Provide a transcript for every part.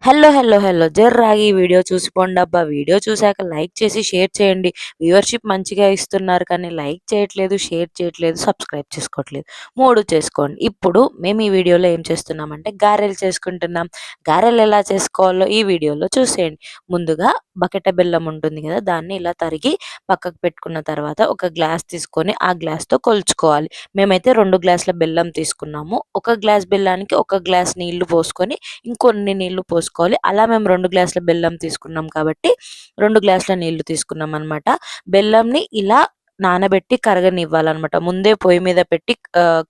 Hello జర్రాగి ఈ video చూసిపోండబ్బా! Video చూసాక like చేసి షేర్ చేయండి. వ్యూవర్‌షిప్ మంచిగా ఇస్తున్నారు కానీ లైక్ చేయట్లేదు, షేర్ చేయట్లేదు, సబ్స్క్రైబ్ చేసుకోవట్లేదు. 3 చేసుకోండి. ఇప్పుడు మేము ఈ వీడియోలో ఏం చేస్తున్నామంటే గారెలు చేసుకుంటున్నాం. గారెలు ఎలా చేసుకోవాలో ఈ వీడియోలో చూసేయండి. ముందుగా బకెట బెల్లం ఉంటుంది కదా! దాన్ని ఇలా తరిగి పక్కకు పెట్టుకున్న తర్వాత ఒక గ్లాస్ తీసుకొని ఆ గ్లాస్‌తో కొలుచుకోవాలి. మేమైతే 2 గ్లాసుల బెల్లం తీసుకున్నాము. ఒక గ్లాస్ బెల్లానికి ఒక గ్లాస్ నీళ్లు పోసుకొని ఇంకొన్ని నీళ్లు పోసుకోవాలి. అలా మేము 2 గ్లాసుల బెల్లం తీసుకున్నాం కాబట్టి 2 గ్లాసుల నీళ్లు తీసుకున్నామనమాట. బెల్లంని ఇలా నానబెట్టి కరగనివ్వాలనమాట. ముందే పొయ్యి మీద పెట్టి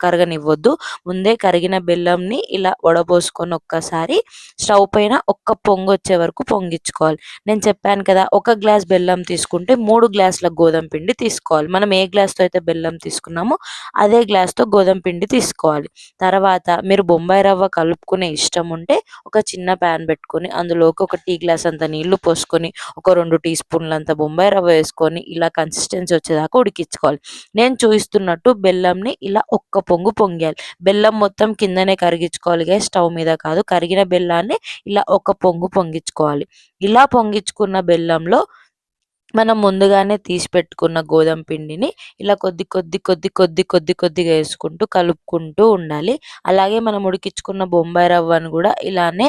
కరగనివ్వొద్దు. ముందే కరిగిన బెల్లంని ఇలా వడబోసుకొని ఒక్కసారి స్టవ్ పైన ఒక్క పొంగొచ్చే వరకు పొంగిచ్చుకోవాలి. నేను చెప్పాను కదా! ఒక గ్లాస్ బెల్లం తీసుకుంటే 3 గ్లాసుల గోధుమ పిండి తీసుకోవాలి. మనం ఏ గ్లాస్‌తో అయితే బెల్లం తీసుకున్నామో అదే గ్లాస్‌తో గోధుమ పిండి తీసుకోవాలి. తర్వాత మీరు బొంబాయి రవ్వ కలుపుకునే ఇష్టం ఉంటే ఒక చిన్న ప్యాన్ పెట్టుకొని అందులోకి ఒక టీ గ్లాస్ అంత నీళ్లు పోసుకొని ఒక 2 టీ స్పూన్లంత బొంబాయి రవ్వ వేసుకొని ఇలా కన్సిస్టెన్సీ వచ్చేదాకా ఉడికించుకోవాలి. నేను చూపిస్తున్నట్టు బెల్లంని ఇలా ఒక్క పొంగు పొంగాలి. బెల్లం మొత్తం కిందనే కరిగించుకోవాలి గైస్, స్టవ్ మీద కాదు. కరిగిన బెల్లాన్ని ఇలా ఒక పొంగు పొంగించుకోవాలి. ఇలా పొంగించుకున్న బెల్లంలో మనం ముందుగానే తీసి పెట్టుకున్న గోధుమ పిండిని ఇలా కొద్దిగా వేసుకుంటూ కలుపుకుంటూ ఉండాలి. అలాగే మనం ఉడికించుకున్న బొంబాయి రవ్వను కూడా ఇలానే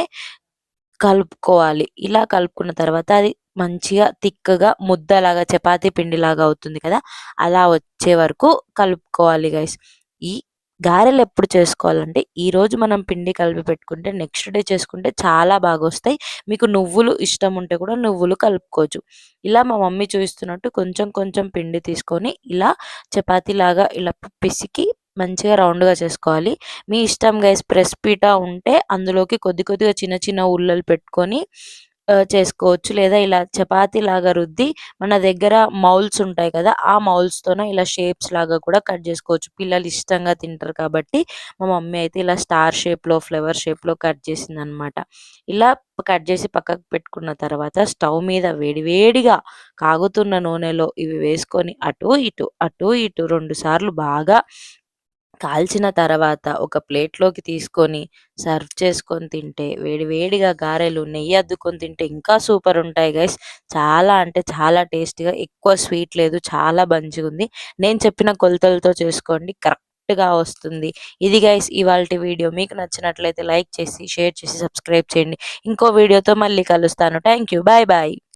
కలుపుకోవాలి. ఇలా కలుపుకున్న తర్వాత అది మంచిగా థిక్‌గా ముద్దలాగా చపాతీ పిండిలాగా అవుతుంది కదా! అలా వచ్చే వరకు కలుపుకోవాలి గైస్. ఈ గారెలు ఎప్పుడు చేసుకోవాలంటే ఈరోజు మనం పిండి కలిపి పెట్టుకుంటే నెక్స్ట్ డే చేసుకుంటే చాలా బాగొస్తాయి. మీకు నువ్వులు ఇష్టం ఉంటే కూడా నువ్వులు కలుపుకోవచ్చు. ఇలా మా మమ్మీ చూపిస్తున్నట్టు కొంచెం కొంచెం పిండి తీసుకొని ఇలా చపాతీలాగా ఇలా పిసికి మంచిగా రౌండ్‌గా చేసుకోవాలి. మీ ఇష్టం గైస్, ప్రెస్ పీట ఉంటే అందులోకి కొద్దిగా చిన్న చిన్న ఉల్లలు పెట్టుకొని చేసుకోవచ్చు. లేదా ఇలా చపాతీలాగా రుద్ది మన దగ్గర మౌల్డ్స్ ఉంటాయి కదా! ఆ మౌల్డ్స్‌తోనే ఇలా షేప్స్ లాగా కూడా కట్ చేసుకోవచ్చు. పిల్లలు ఇష్టంగా తింటారు కాబట్టి మా మమ్మీ అయితే ఇలా స్టార్ షేప్‌లో, ఫ్లవర్ షేప్‌లో కట్ చేసిందనమాట. ఇలా కట్ చేసి పక్కకు పెట్టుకున్న తర్వాత స్టవ్ మీద వేడివేడిగా కాగుతున్న నూనెలో ఇవి వేసుకొని అటు ఇటు 2 సార్లు బాగా కాల్చిన తర్వాత ఒక ప్లేట్‌లోకి తీసుకొని సర్వ్ చేసుకొని తింటే వేడి వేడిగా గారెలు, నెయ్యి అద్దుకొని తింటే ఇంకా సూపర్ ఉంటాయి గైస్. చాలా అంటే చాలా టేస్టీగా, ఎక్కువ స్వీట్ లేదు. చాలా మంచిగుంది. నేను చెప్పిన కొలతలతో చేసుకోండి. కరెక్ట్‌గా వస్తుంది. ఇది గైస్ ఇవాల్టి వీడియో. మీకు నచ్చినట్లయితే లైక్ చేసి, షేర్ చేసి, సబ్స్క్రైబ్ చేయండి. ఇంకో వీడియోతో మళ్ళీ కలుస్తాను. Thank you. Bye bye.